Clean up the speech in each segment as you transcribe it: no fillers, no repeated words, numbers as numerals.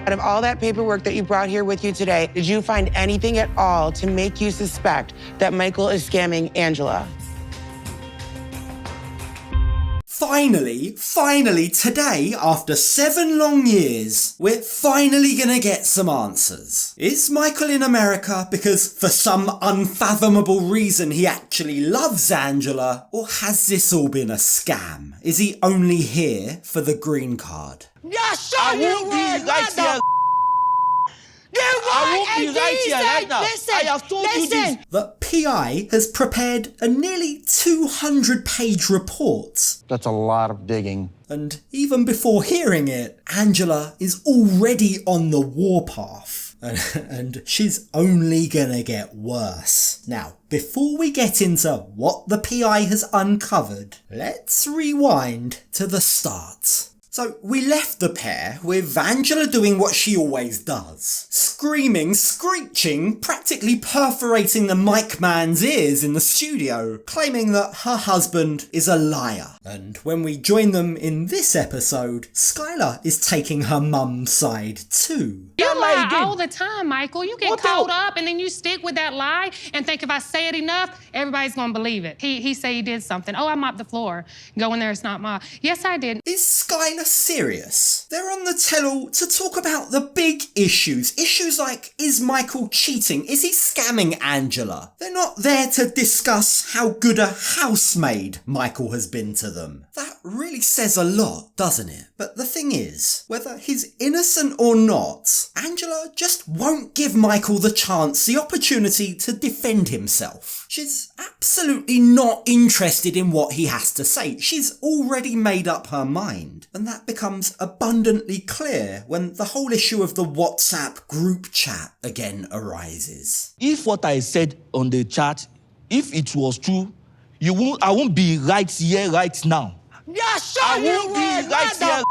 Out of all that paperwork that you brought here with you today, did you find anything at all to make you suspect that Michael is scamming Angela? Finally, today, after 7 long years, we're finally gonna get some answers. Is Michael in America because for some unfathomable reason he actually loves Angela? Or has this all been a scam? Is he only here for the green card? Yeah, sure you were. I won't be right here right now. Listen, I have told you this. The PI has prepared a nearly 200-page report. That's a lot of digging. And even before hearing it, Angela is already on the warpath. And she's only gonna get worse. Now, before we get into what the PI has uncovered, let's rewind to the start. So we left the pair with Angela doing what she always does. Screaming, screeching, practically perforating the mic man's ears in the studio, claiming that her husband is a liar. And when we join them in this episode, Skylar is taking her mum's side too. You lie all the time, Michael. You get caught up and then you stick with that lie and think if I say it enough, everybody's gonna believe it. He say he did something. Oh, I mopped the floor. Go in there, it's not mine. Yes, I did. Is Skylar serious? They're on the tell-all to talk about the big issues. Issues like, is Michael cheating? Is he scamming Angela? They're not there to discuss how good a housemaid Michael has been to them. That really says a lot, doesn't it? But the thing is, whether he's innocent or not, Angela just won't give Michael the chance, the opportunity to defend himself. She's absolutely not interested in what he has to say. She's already made up her mind. And that becomes abundantly clear when the whole issue of the WhatsApp group chat again arises. If what I said on the chat, if it was true, I won't be right here, right now. Yeah, sure I you won't be right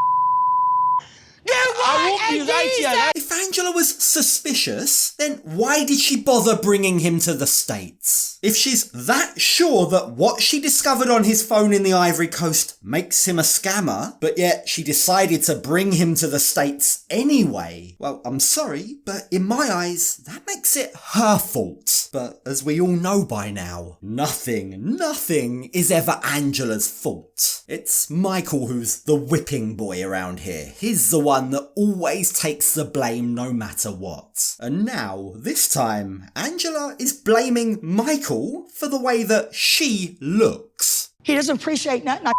here. If Angela was suspicious, then why did she bother bringing him to the States? If she's that sure that what she discovered on his phone in the Ivory Coast makes him a scammer, but yet she decided to bring him to the States anyway, well, I'm sorry, but in my eyes, that makes it her fault. But as we all know by now, nothing is ever Angela's fault. It's Michael who's the whipping boy around here. He's the one that always takes the blame no matter what. And now, this time, Angela is blaming Michael for the way that she looks. He doesn't appreciate nothing I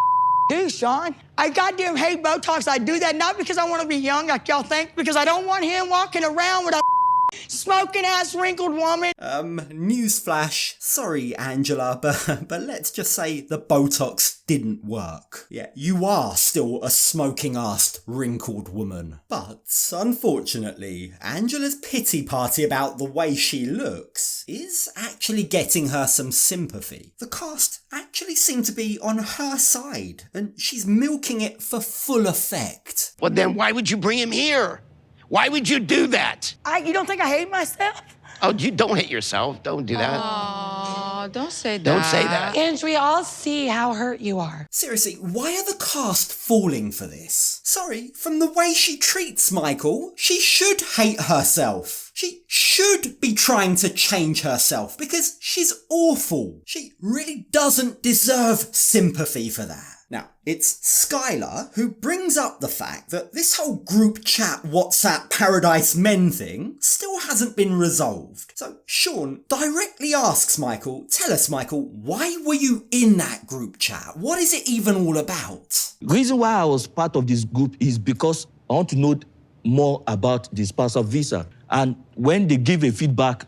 do, Sean. I goddamn hate Botox. I do that not because I want to be young like y'all think, because I don't want him walking around with a smoking ass wrinkled woman. Newsflash. Sorry, Angela, but let's just say the Botox didn't work. Yeah, you are still a smoking-assed wrinkled woman. But, unfortunately, Angela's pity party about the way she looks is actually getting her some sympathy. The cast actually seem to be on her side, and she's milking it for full effect. Well, then why would you bring him here? Why would you do that? You don't think I hate myself? Oh, you don't hate yourself. Don't do that. Oh, don't say that. Don't say that. Ange, we all see how hurt you are. Seriously, why are the cast falling for this? Sorry, from the way she treats Michael, she should hate herself. She should be trying to change herself because she's awful. She really doesn't deserve sympathy for that. Now, it's Skylar who brings up the fact that this whole group chat WhatsApp Paradise Men thing still hasn't been resolved. So Sean directly asks Michael, tell us Michael, why were you in that group chat? What is it even all about? The reason why I was part of this group is because I want to know more about the spousal visa. And when they give a feedback,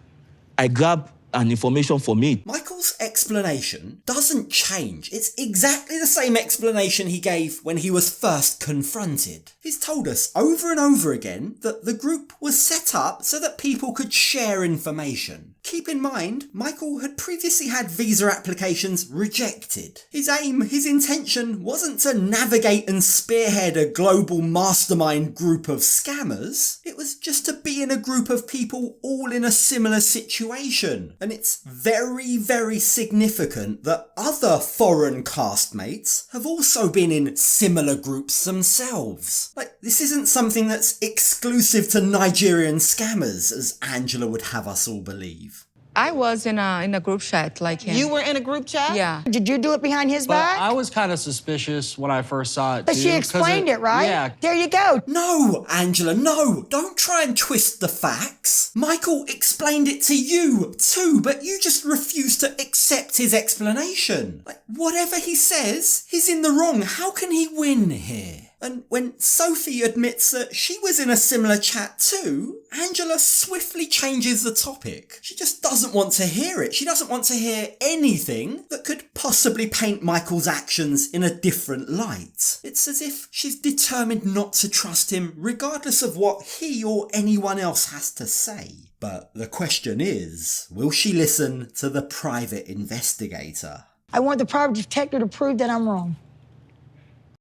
I grab an information from it. Michael's explanation doesn't change. It's exactly the same explanation he gave when he was first confronted. He's told us over and over again that the group was set up so that people could share information. Keep in mind, Michael had previously had visa applications rejected. His aim, his intention wasn't to navigate and spearhead a global mastermind group of scammers. It was just to be in a group of people all in a similar situation. And it's very very significant that other foreign castmates have also been in similar groups themselves. Like, this isn't something that's exclusive to Nigerian scammers, as Angela would have us all believe. I was in a group chat like him. You were in a group chat? Yeah. Did you do it behind his But back? I was kind of suspicious when I first saw it, But too, she 'cause explained it, right? Yeah. There you go. No, Angela, no! Don't try and twist the facts. Michael explained it to you too, but you just refuse to accept his explanation. Like, whatever he says, he's in the wrong. How can he win here? And when Sophie admits that she was in a similar chat too, Angela swiftly changes the topic. She just doesn't want to hear it. She doesn't want to hear anything that could possibly paint Michael's actions in a different light. It's as if she's determined not to trust him regardless of what he or anyone else has to say. But the question is, will she listen to the private investigator? I want the private detective to prove that I'm wrong.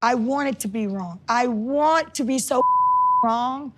I want it to be wrong. I want to be so wrong.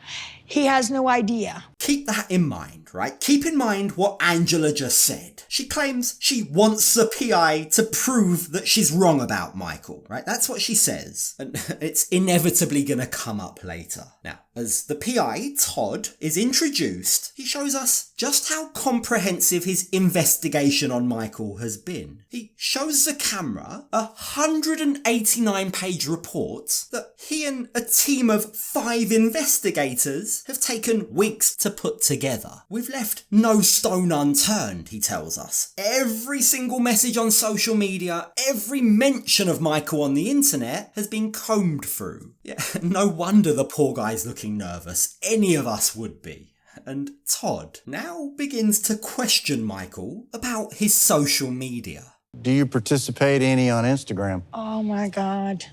He has no idea. Keep that in mind, right? Keep in mind what Angela just said. She claims she wants the PI to prove that she's wrong about Michael, right? That's what she says. And it's inevitably gonna come up later. Now, as the PI, Todd, is introduced, he shows us just how comprehensive his investigation on Michael has been. He shows the camera a 189-page report that he and a team of 5 investigators have taken weeks to put together. We've left no stone unturned, he tells us. Every single message on social media, every mention of Michael on the internet has been combed through. Yeah, no wonder the poor guy's looking nervous. Any of us would be. And Todd now begins to question Michael about his social media. Do you participate any on Instagram? Oh my God.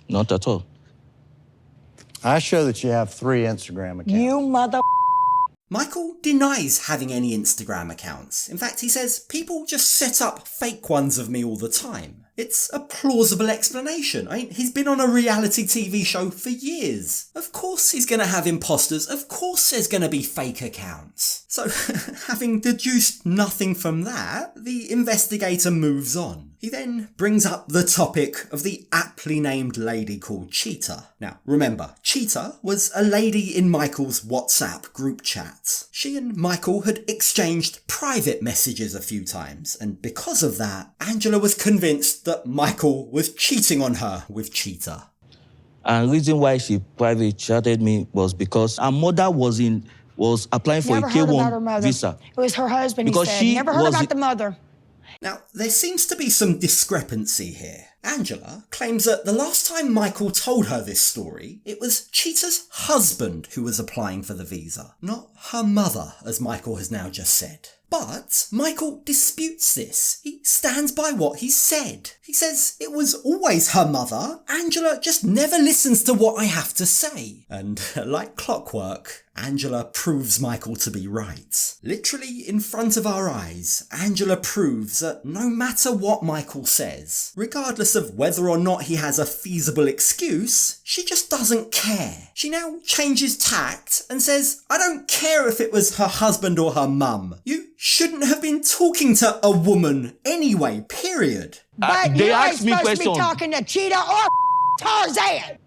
Not at all. I show that you have 3 Instagram accounts. You mother. Michael denies having any Instagram accounts. In fact, he says people just set up fake ones of me all the time. It's a plausible explanation. I mean, he's been on a reality TV show for years. Of course he's going to have imposters. Of course there's going to be fake accounts. So, having deduced nothing from that, the investigator moves on. He then brings up the topic of the aptly named lady called Cheetah. Now, remember, Cheetah was a lady in Michael's WhatsApp group chat. She and Michael had exchanged private messages a few times, and because of that, Angela was convinced that Michael was cheating on her with Cheetah. And reason why she private chatted me was because her mother was applying for Never a heard about her K1 mother. visa. It was her husband, Because he said. she Never heard was about the- the mother. Now, there seems to be some discrepancy here. Angela claims that the last time Michael told her this story, it was Cheetah's husband who was applying for the visa, not her mother, as Michael has now just said. But Michael disputes this. He stands by what he said. He says it was always her mother. Angela just never listens to what I have to say. And like clockwork, Angela proves Michael to be right. Literally in front of our eyes, Angela proves that no matter what Michael says, regardless of whether or not he has a feasible excuse, she just doesn't care. She now changes tact and says, I don't care if it was her husband or her mum. You shouldn't have been talking to a woman anyway, period. But they you ain't asked me supposed to be question. talking to Cheetah or Tarzan.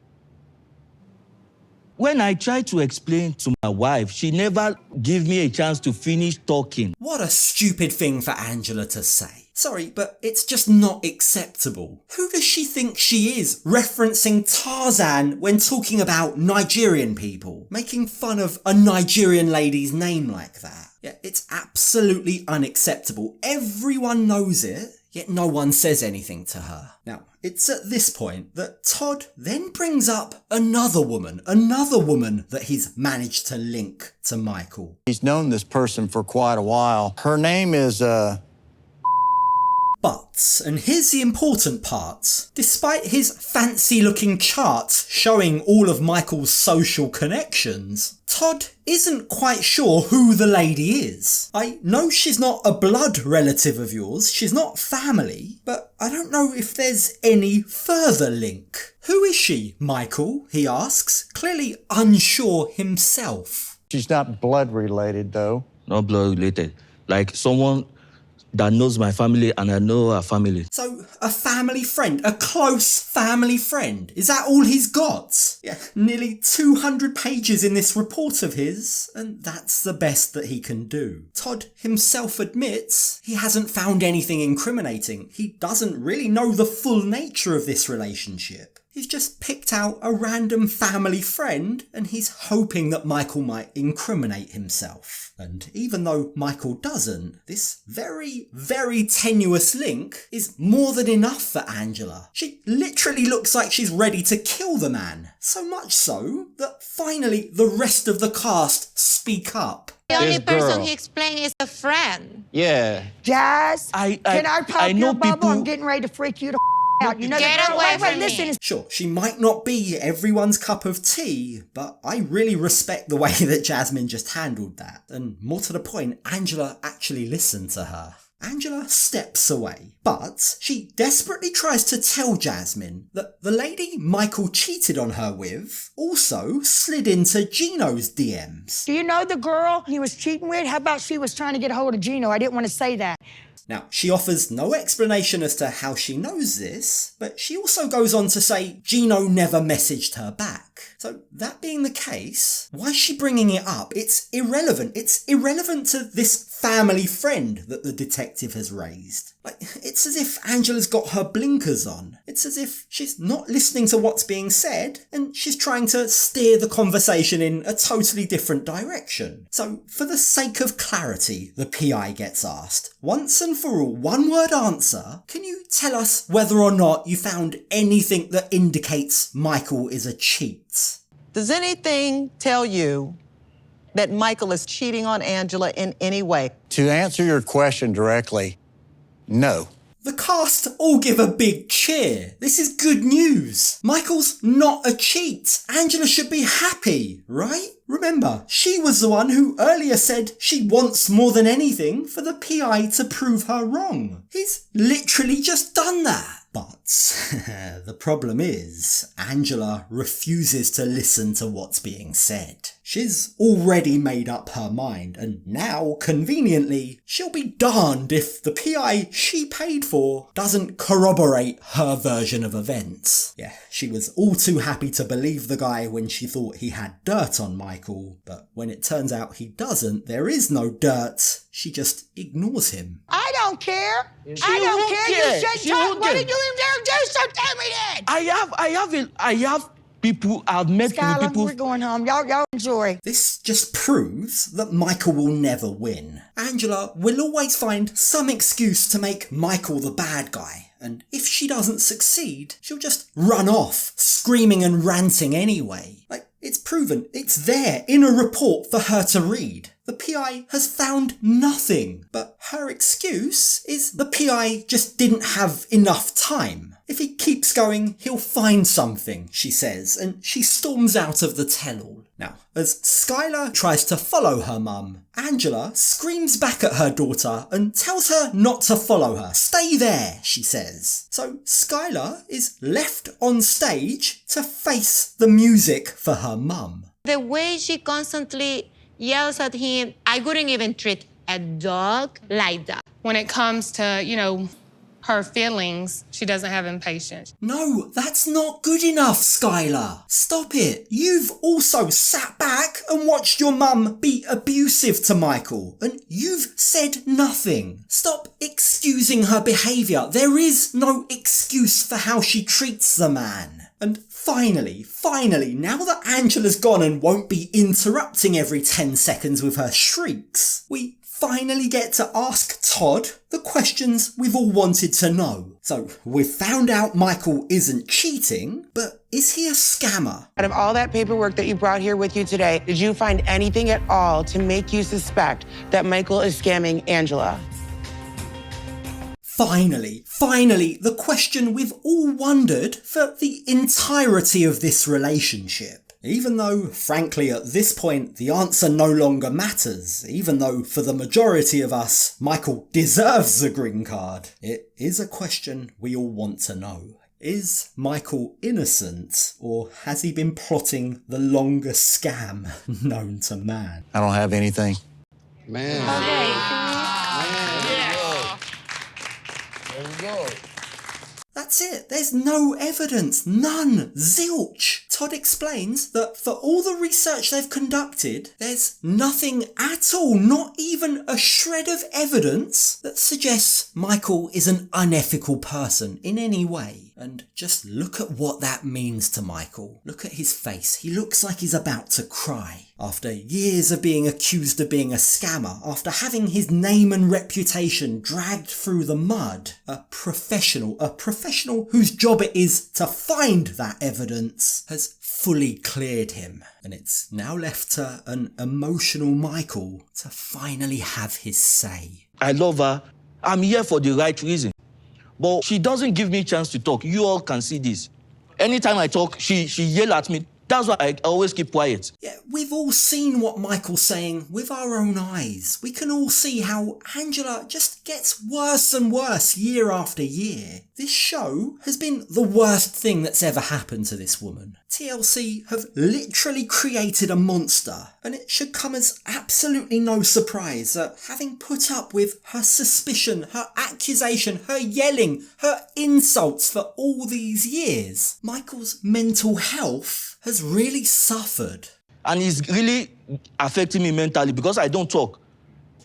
When I tried to explain to my wife, she never gave me a chance to finish talking. What a stupid thing for Angela to say. Sorry, but it's just not acceptable. Who does she think she is, referencing Tarzan when talking about Nigerian people? Making fun of a Nigerian lady's name like that. Yeah, it's absolutely unacceptable. Everyone knows it, yet no one says anything to her. Now, it's at this point that Todd then brings up another woman that he's managed to link to Michael. He's known this person for quite a while. Her name is, But, and here's the important part, despite his fancy-looking chart showing all of Michael's social connections, Todd isn't quite sure who the lady is. I know she's not a blood relative of yours, she's not family, but I don't know if there's any further link. Who is she, Michael? He asks, clearly unsure himself. she's not blood related though. Not blood related. Like someone that knows my family and I know her family. So, a family friend, a close family friend. Is that all he's got? Yeah, nearly 200 pages in this report of his, and that's the best that he can do. Todd himself admits he hasn't found anything incriminating. He doesn't really know the full nature of this relationship. He's just picked out a random family friend and he's hoping that Michael might incriminate himself. And even though Michael doesn't, this very, very tenuous link is more than enough for Angela. She literally looks like she's ready to kill the man. So much so that finally the rest of the cast speak up. The only This girl. person he explained is a friend. Yeah. Jazz, I can I pop know your bubble? people- I'm getting ready to freak you the out. You know Get the girl. away Wait, from listen. me. Sure, she might not be everyone's cup of tea, but I really respect the way that Jasmine just handled that. And more to the point, Angela actually listened to her. Angela steps away, but she desperately tries to tell Jasmine that the lady Michael cheated on her with also slid into Gino's DMs. Do you know the girl he was cheating with? How about she was trying to get a hold of Gino? I didn't want to say that. Now, she offers no explanation as to how she knows this, but she also goes on to say Gino never messaged her back. So, that being the case, why is she bringing it up? It's irrelevant. It's irrelevant to this family friend that the detective has raised. Like, it's as if Angela's got her blinkers on. It's as if she's not listening to what's being said, and she's trying to steer the conversation in a totally different direction. So, for the sake of clarity, the PI gets asked, once and for all, one-word answer, can you tell us whether or not you found anything that indicates Michael is a cheat? Does anything tell you that Michael is cheating on Angela in any way? To answer your question directly, no. The cast all give a big cheer. This is good news. Michael's not a cheat. Angela should be happy, right? Remember, she was the one who earlier said she wants more than anything for the PI to prove her wrong. He's literally just done that. But the problem is, Angela refuses to listen to what's being said. She's already made up her mind, and now, conveniently, she'll be darned if the PI she paid for doesn't corroborate her version of events. Yeah, she was all too happy to believe the guy when she thought he had dirt on Michael, but when it turns out he doesn't, there is no dirt. She just ignores him. I don't care. She I don't won't care. care. You shouldn't She talk. won't Why care. did you even dare do so? Tell me then. I have people, I've met Skylar, people. we're going home. Y'all enjoy. This just proves that Michael will never win. Angela will always find some excuse to make Michael the bad guy. And if she doesn't succeed, she'll just run off, screaming and ranting anyway. Like, it's proven, it's there in a report for her to read. The PI has found nothing, but her excuse is the PI just didn't have enough time. If he keeps going, he'll find something, she says, and she storms out of the tell-all. Now, as Skylar tries to follow her mum, Angela screams back at her daughter and tells her not to follow her. Stay there, she says. So Skylar is left on stage to face the music for her mum. The way she constantly yells at him, I wouldn't even treat a dog like that. When it comes to, her feelings, she doesn't have impatience. No, that's not good enough, Skylar. Stop it. You've also sat back and watched your mum be abusive to Michael, and you've said nothing. Stop excusing her behaviour. There is no excuse for how she treats the man. And finally, now that Angela's gone and won't be interrupting every 10 seconds with her shrieks, we finally get to ask Todd the questions we've all wanted to know. So, we've found out Michael isn't cheating, but is he a scammer? Out of all that paperwork that you brought here with you today, did you find anything at all to make you suspect that Michael is scamming Angela? Finally, the question we've all wondered for the entirety of this relationship. Even though, frankly, at this point, the answer no longer matters, even though, for the majority of us, Michael deserves the green card, it is a question we all want to know. Is Michael innocent, or has he been plotting the longest scam known to man? I don't have anything. Man. Okay. There you go. That's it. There's no evidence. None. Zilch. Todd explains that for all the research they've conducted, there's nothing at all, not even a shred of evidence that suggests Michael is an unethical person in any way. And just look at what that means to Michael. Look at his face. He looks like he's about to cry. After years of being accused of being a scammer, after having his name and reputation dragged through the mud, a professional whose job it is to find that evidence, has fully cleared him. And it's now left to an emotional Michael to finally have his say. I love her. I'm here for the right reason. But she doesn't give me a chance to talk. You all can see this. Anytime I talk, she yell at me. That's why I always keep quiet. Yeah, we've all seen what Michael's saying with our own eyes. We can all see how Angela just gets worse and worse year after year. This show has been the worst thing that's ever happened to this woman. TLC have literally created a monster, and it should come as absolutely no surprise that having put up with her suspicion, her accusation, her yelling, her insults for all these years, Michael's mental health has really suffered. And it's really affecting me mentally because I don't talk.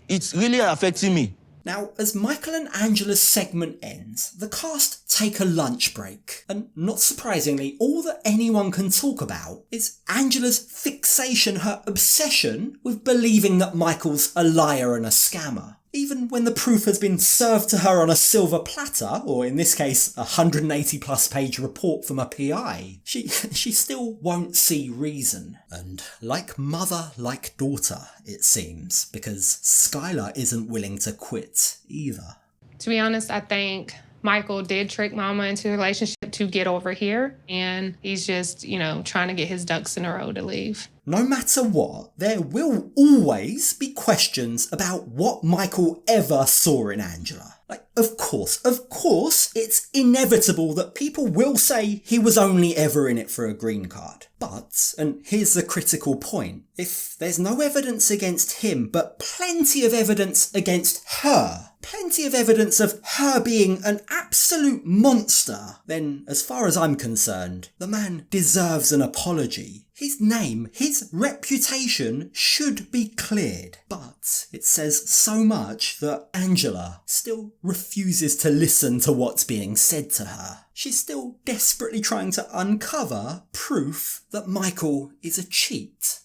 It's really affecting me. Now, as Michael and Angela's segment ends, the cast take a lunch break. And not surprisingly, all that anyone can talk about is Angela's fixation, her obsession with believing that Michael's a liar and a scammer. Even when the proof has been served to her on a silver platter, or in this case, a 180+ page report from a PI, she still won't see reason. And like mother, like daughter, it seems, because Skylar isn't willing to quit either. To be honest, I think Michael did trick Mama into a relationship to get over here, and he's just, trying to get his ducks in a row to leave. No matter what, there will always be questions about what Michael ever saw in Angela. Of course, it's inevitable that people will say he was only ever in it for a green card. But, and here's the critical point, if there's no evidence against him, but plenty of evidence against her, plenty of evidence of her being an absolute monster, then as far as I'm concerned, the man deserves an apology. His name, his reputation should be cleared. But it says so much that Angela still refuses to listen to what's being said to her. She's still desperately trying to uncover proof that Michael is a cheat.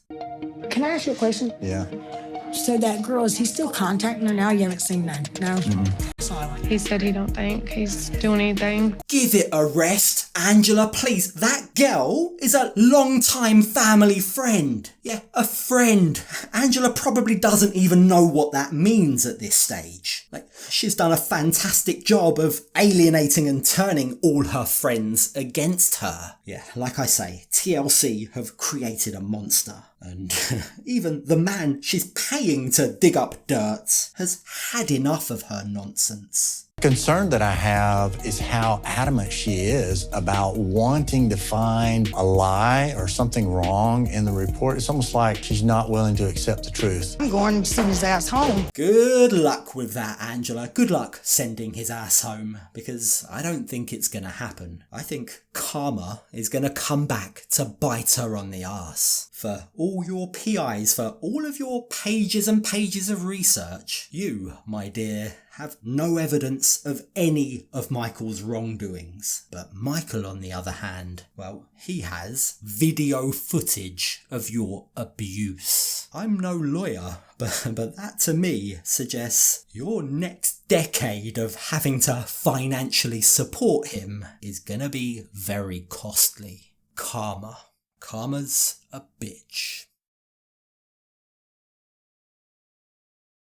Can I ask you a question? Yeah. So that girl, is he still contacting her now? You haven't seen none? No? He said he don't think he's doing anything. Give it a rest, Angela, please. That girl is a long-time family friend. Yeah, a friend. Angela probably doesn't even know what that means at this stage. She's done a fantastic job of alienating and turning all her friends against her. Yeah, like I say, TLC have created a monster. And even the man she's paying to dig up dirt has had enough of her nonsense. Concern that I have is how adamant she is about wanting to find a lie or something wrong in the report. It's almost like she's not willing to accept the truth. I'm going to send his ass home. Good luck with that, Angela. Good luck sending his ass home, because I don't think it's going to happen. I think karma is going to come back to bite her on the arse. For all your PIs, for all of your pages and pages of research, you, my dear, have no evidence of any of Michael's wrongdoings. But Michael, on the other hand, well, he has video footage of your abuse. I'm no lawyer, but that to me suggests your next decade of having to financially support him is gonna be very costly. Karma's a bitch.